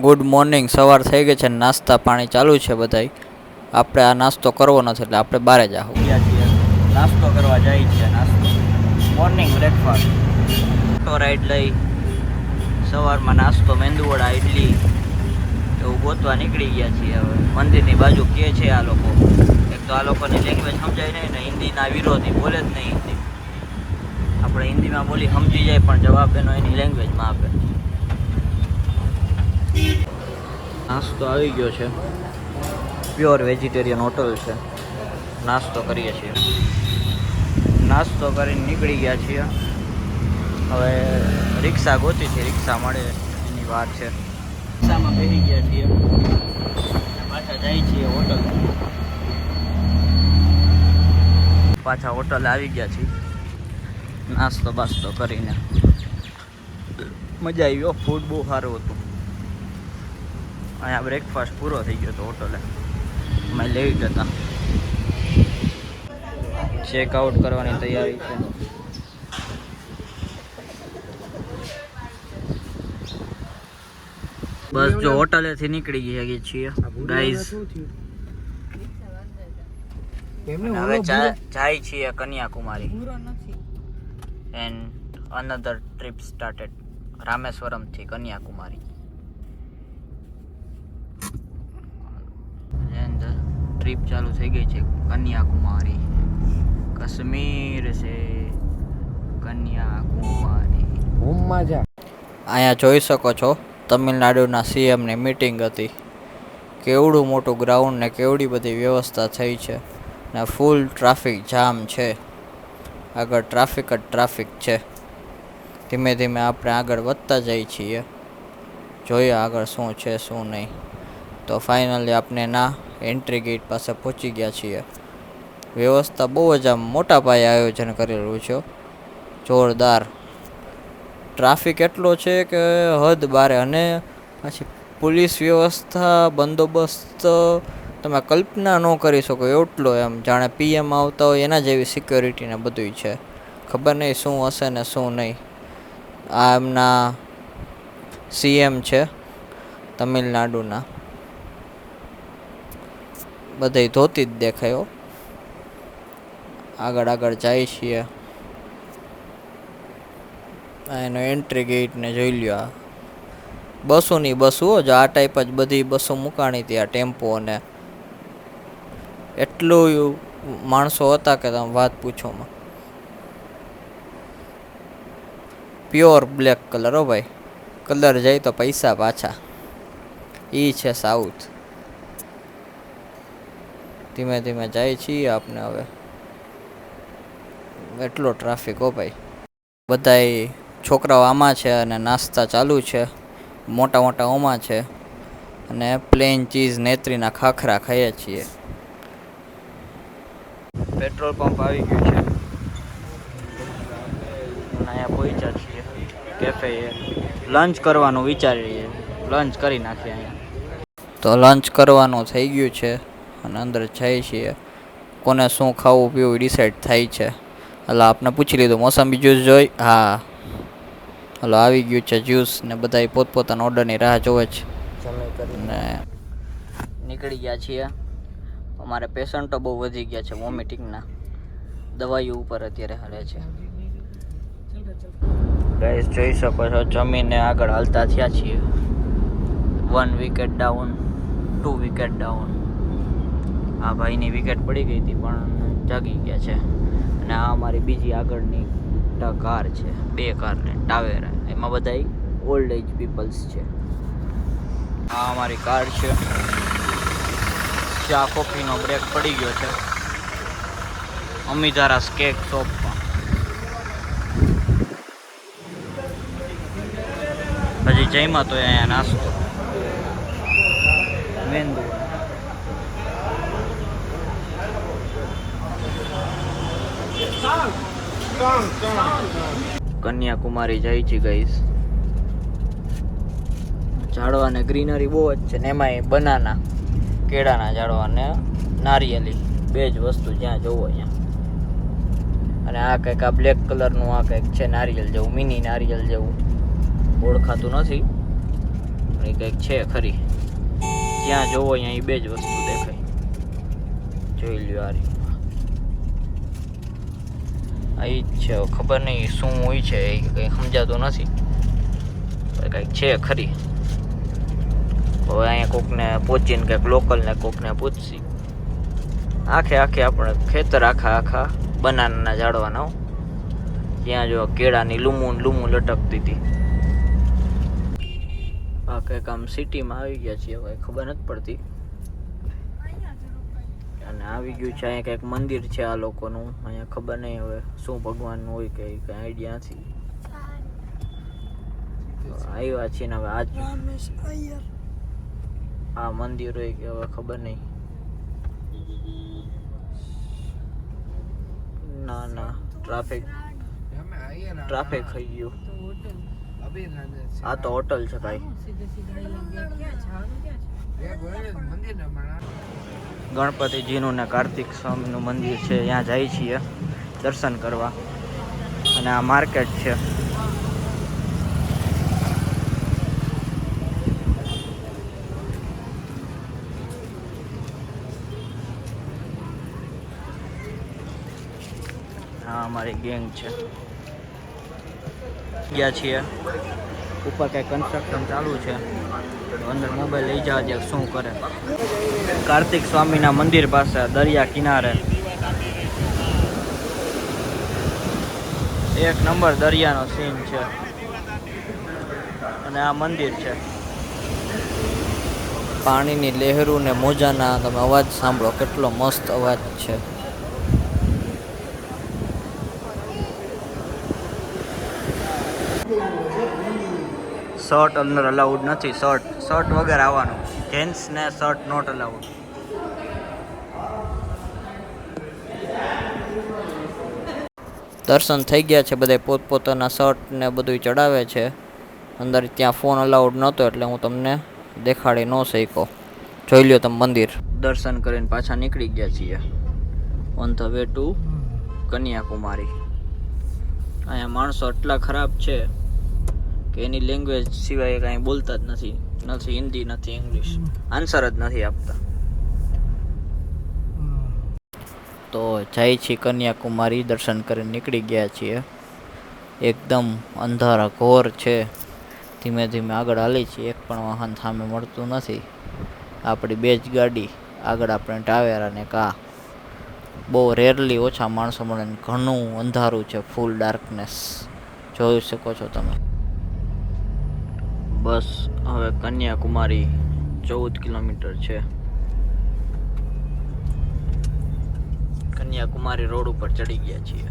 Good morning. સવાર થઈ ગઈ છે, નાસ્તા પાણી ચાલુ છે બધાય. આપણે આ નાસ્તો કરવો નથી એટલે આપણે બહાર જ આવું છીએ. નાસ્તો કરવા જાય છે. નાસ્તો મોર્નિંગ બ્રેકફાસ્ટ તો રાઈડ લઈ સવારમાં નાસ્તો મેંદુવડા ઇડલી એવું ગોતવા નીકળી ગયા છીએ. હવે મંદિરની બાજુ કે છે આ લોકો. એક તો આ લોકોની લેંગ્વેજ સમજાય નહીં ને, હિન્દીના વિરોધી બોલે જ નહીં હિન્દી. આપણે હિન્દીમાં બોલી સમજી જાય પણ જવાબ એનો એની લેંગ્વેજમાં આપે. નાસ્તો આવી ગયો છે. પ્યોર વેજીટેરિયન હોટલ છે. નાસ્તો કરીએ છીએ. નાસ્તો કરીને નીકળી ગયા છીએ. હવે રિક્ષા ગોતી છે, રિક્ષા મળે એની વાત છે. રિક્ષામાં બેસી ગયા છીએ, પાછા જાય છીએ હોટલ. પાછા હોટલ આવી ગયા છીએ નાસ્તો બાસ્તો કરીને. મજા આવી. ફૂડ બહુ સારું હતું. અહીંયા બ્રેકફાસ્ટ પૂરો થઈ ગયો હતો હોટલે. અમે લેટ હતા. ચેકઆઉટ કરવાની તૈયારી છે. બસ જો હોટલેથી નીકળી ગયા છીએ ગાઈઝ. હવે જાય છીએ Kanyakumari. And another trip started. Rameswaram થી કન્યાકુમારી. ટ્રીપ ચાલુ થઈ ગઈ છે કન્યાકુમારી. કાશ્મીર છે કન્યાકુમારી. અહીંયા જોઈ શકો છો તમિલનાડુના સીએમની મીટિંગ હતી. કેવડું મોટું ગ્રાઉન્ડ ને કેવડી બધી વ્યવસ્થા થઈ છે ને ફૂલ ટ્રાફિક જામ છે. આગળ ટ્રાફિક જ ટ્રાફિક છે. ધીમે ધીમે આપણે આગળ વધતા જઈએ છીએ. જોઈએ આગળ શું છે શું નહીં. તો ફાઇનલી આપણે એન્ટ્રી ગેટ પાસે પહોંચી ગયા છીએ. વ્યવસ્થા બહુ જ આમ મોટા પાયે આયોજન કરેલું છે. જોરદાર. ટ્રાફિક એટલો છે કે હદ બારે. અને પાછી પોલીસ વ્યવસ્થા બંદોબસ્ત તમે કલ્પના ન કરી શકો એટલો. એમ જાણે પીએમ આવતા હોય એના જેવી સિક્યોરિટી ને બધું છે. ખબર નહીં શું હશે ને શું નહીં. આ એમના સીએમ છે તમિલનાડુના. બધે ધોતી જ દેખાયો. આગળ જાય છીએ. એનો એન્ટ્રી ગેટ ને જોઈ લ્યો. બસોની બસો જ આ ટાઈપ જ બધી બસો મુકાણી હતી. આ ટેમ્પો અને એટલું માણસો હતા કે તમે વાત પૂછોમાં. પ્યોર બ્લેક કલર હો ભાઈ. કલર જાય તો પૈસા પાછા. ઈ છે સાઉથ. ધીમે ધીમે જાય છીએ આપણે હવે. એટલો ટ્રાફિક હો ભાઈ. બધાય છોકરાઓ આમાં છે અને નાસ્તા ચાલુ છે. મોટા મોટા ઓમાં છે અને પ્લેન ચીઝ નેત્રીના ખાખરા ખાઈએ છીએ. પેટ્રોલ પંપ આવી ગયું છે અને અહીંયા પહોંચ્યા છીએ કેફે. લંચ કરવાનું વિચારીએ. લંચ કરી નાખીએ અહીંયા. તો લંચ કરવાનું થઈ ગયું છે અને અંદર જઈએ છીએ. કોને શું ખાવું પીવું ડિસાઈડ થાય છે. હલો આપને પૂછી લીધું મોસંબી જ્યુસ જોઈ. હા હલો આવી ગયું છે જ્યુસ ને બધા પોતપોતાના ઓર્ડરની રાહ જોવે છે. ને નીકળી ગયા છીએ. અમારે પેશન્ટો બહુ વધી ગયા છે વોમિટિંગના. દવાઈઓ ઉપર અત્યારે હાલે છે. ગાઈસ જોઈ શકો છો જમીને આગળ હાલતા થયા છીએ. 1 વિકેટ ડાઉન, 2 વિકેટ ડાઉન. આ ભાઈની વિકેટ પડી ગઈ હતી પણ જાગી ગયા છે. અને આ અમારી બીજી આગળની કાર છે. 2 કાર ને ટાવેરા. એમાં બધા ઓલ્ડ એજ પીપલ્સ છે. આ અમારી કાર છે. ચા કોફીનો બ્રેક પડી ગયો છે અમીધારા કેક શોપમાં. હજી જઈમાં તો અહીંયા નાસ્તો મેંદુ. કન્યાકુમારી જાય છે ગાઈસ. ઝાડવા ને ગ્રીનરી બહુ જ છે ને એમાંય બનાના કેળાના ઝાડવા ને નારિયેલી. 2 જ વસ્તુ જ્યાં જોવો અહીંયા. અને આ કંઈક આ બ્લેક કલરનું આ કંઈક છે નારિયેલ જેવું, મિની નારિયેલ જેવું. ઓળખાતું નથી. એ કંઈક છે ખરી. જ્યાં જોવો અહીંયા એ બે જ વસ્તુ દેખાય. જોઈ લ્યો આ રીત. આ ઈ જ છે. ખબર નહીં શું હોય છે એ કંઈ સમજાતું નથી. કંઈક છે ખરી. હવે અહીંયા કોકને પહોંચીને કંઈક લોકલને કોકને પૂછશી. આખે આપણે ખેતર આખા બનાનાના ઝાડવાના. ત્યાં જો કેળાની લૂમું લટકતી હતી. આ કંઈક આમ સિટીમાં આવી ગયા છીએ હવે ખબર નથી પડતી. અને આવી ગયું છે અહીંયા કંઈક મંદિર છે આ લોકોનું. અહીંયા ખબર નહીં હવે શું ભગવાનનું હોય કે કંઈ આઈડિયા નથી. આવ્યા છીએ ને હવે આજ આ મંદિર હોય કે હવે ખબર નહીં. ના ટ્રાફિક થઈ ગયું. આ તો હોટલ છે ભાઈ. ગણપતિજીનું ને કાર્તિક સ્વામીનું મંદિર છે. ત્યાં જાય છીએ દર્શન કરવા. અને આ માર્કેટ છે. હા અમારી ગેંગ છે. ગયા છીએ ઉપર કંઈ કન્સ્ટ્રક્શન ચાલુ છે. અંદર મોબાઈલ લઈ જવા દે શું કરે. કાર્તિક સ્વામીના મંદિર પાસે દરિયા કિનારે એક નંબર દરિયાનો સીન છે. અને આ મંદિર છે. પાણીની લહેરું ને મોજાના તમે અવાજ સાંભળો. કેટલો મસ્ત અવાજ છે. શર્ટ અંદર અલાઉડ નથી. શર્ટ વગર આવવાનું. જેન્ટ્સ ને શર્ટ નોટ અલાઉડ. દર્શન થઈ ગયા છે. બધા પોતપોતાના શર્ટ ને બધું ચડાવે છે અંદર. ત્યાં ફોન અલાઉડ નહોતો એટલે હું તમને દેખાડી ન શક્યો. જોઈ લ્યો તમે મંદિર. દર્શન કરીને પાછા નીકળી ગયા છીએ on the way to Kanyakumari. અહીંયા માણસો એટલા ખરાબ છે કે એની લેંગ્વેજ સિવાય કાંઈ બોલતા જ નથી. નથી હિન્દી નથી ઇંગ્લિશ. આન્સર જ નથી આપતા. તો જાય છીએ કન્યાકુમારી. દર્શન કરીને નીકળી ગયા છીએ. એકદમ અંધારા ઘોર છે. ધીમે ધીમે આગળ હાલી છીએ. એક પણ વાહન સામે મળતું નથી. આપણી બે જ ગાડી આગળ. આપણે ટાવેરા ને કા. બહુ રેરલી ઓછા માણસો મળે. ઘણું અંધારું છે. ફૂલ ડાર્કનેસ જોઈ શકો છો તમે. બસ હવે કન્યાકુમારી 14 કિલોમીટર છે. કન્યાકુમારી રોડ ઉપર ચડી ગયા છીએ.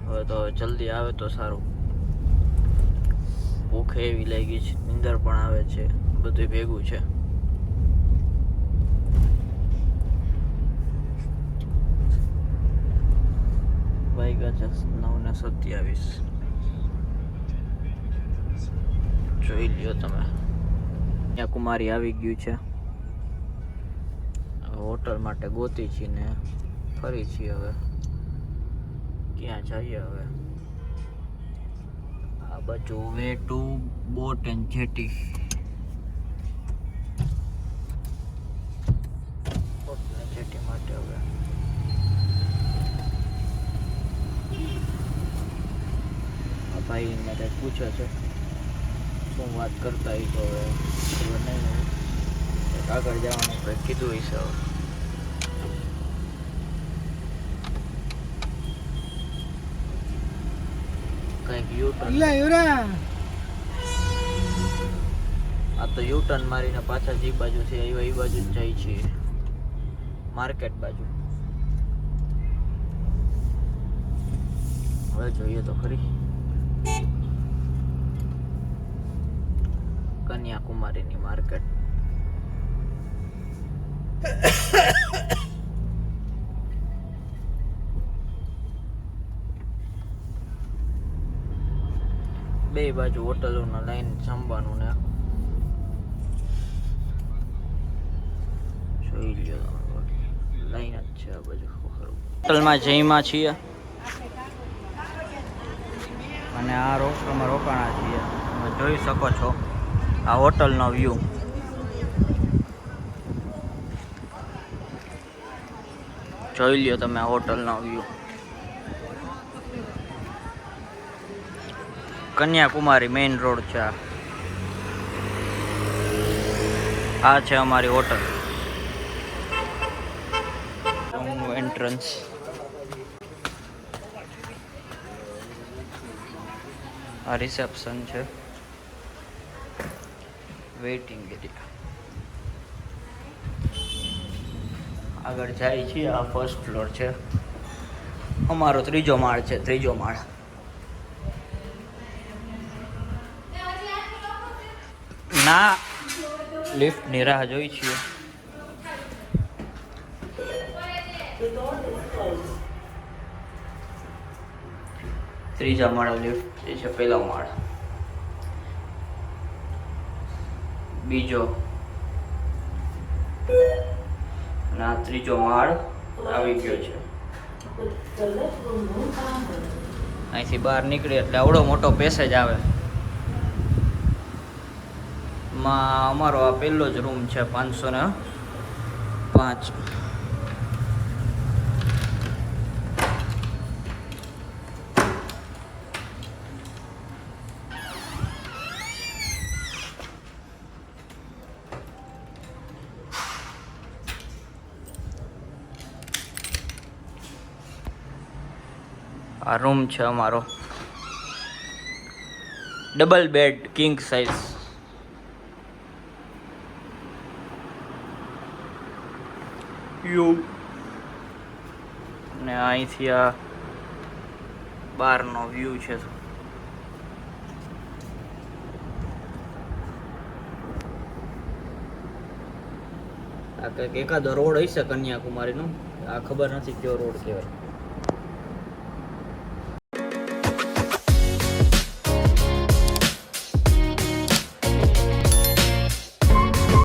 હવે તો જલ્દી આવે તો સારું. ભૂખ એવી લાગી છે. નીંદર પણ આવે છે. બધું ભેગું છે. વાગ્યા છે 9:27. જોઈ લ્યો તમે. કન્યાકુમારી આવી ગયું છે. હોટલ માટે ગોતી છીએ ને ફરી છીએ. હવે ક્યાં જઈએ હવે? આ બાજુ way to boat and jetty. Boat ને જેટી માટે હવે આ ભાઈ ને કંઈક પૂછે છે. શું વાત કરતા હોય તો હવે ખબર નહીં. આગળ જવાનું કંઈક કીધું હશે. કંઈક યુટર્ન. આ તો યુટર્ન મારીને પાછા જે બાજુથી આવ્યા એ બાજુ જ જાય છે. માર્કેટ બાજુ. હવે જોઈએ તો ખરી કન્યાકુમારીની માર્કેટ. બે બાજુ હોટલોના લાઈન જમવાનું ને જોઈ લ્યો. લાઈન જ છે આ બાજુ. હોટલમાં જઈમાં છીએ અને આ અમે રોકાણા છીએ. જોઈ શકો છો આ હોટલનો વ્યૂ. જોઈ લ્યો તમે આ હોટલનો વ્યૂ. કન્યાકુમારી મેઇન રોડ છે આ છે અમારી હોટલ. એન્ટ્રન્સ આ રિસેપ્શન છે. Waiting area. આગળ જાય છે. આ ફર્સ્ટ ફ્લોર છે. અમારો 3જો માળ છે. 3જો માળ. ના લિફ્ટની રાહ જોઈ છીએ. ત્રીજા માળે લિફ્ટ એ છે. પહેલો માળ, બીજો અને આ 3જો માળ આવી ગયો છે. અહીંથી બહાર નીકળીએ એટલે આવડો મોટો પેસેજ આવે. માં અમારો આ પહેલો જ રૂમ છે 505. આ રૂમ છે અમારો. Double bed king size. ને અહીંથી આ બહારનો વ્યૂ છે. આ કંઈક એકાદો રોડ હશે કન્યાકુમારીનો. આ ખબર નથી કયો રોડ કહેવાય.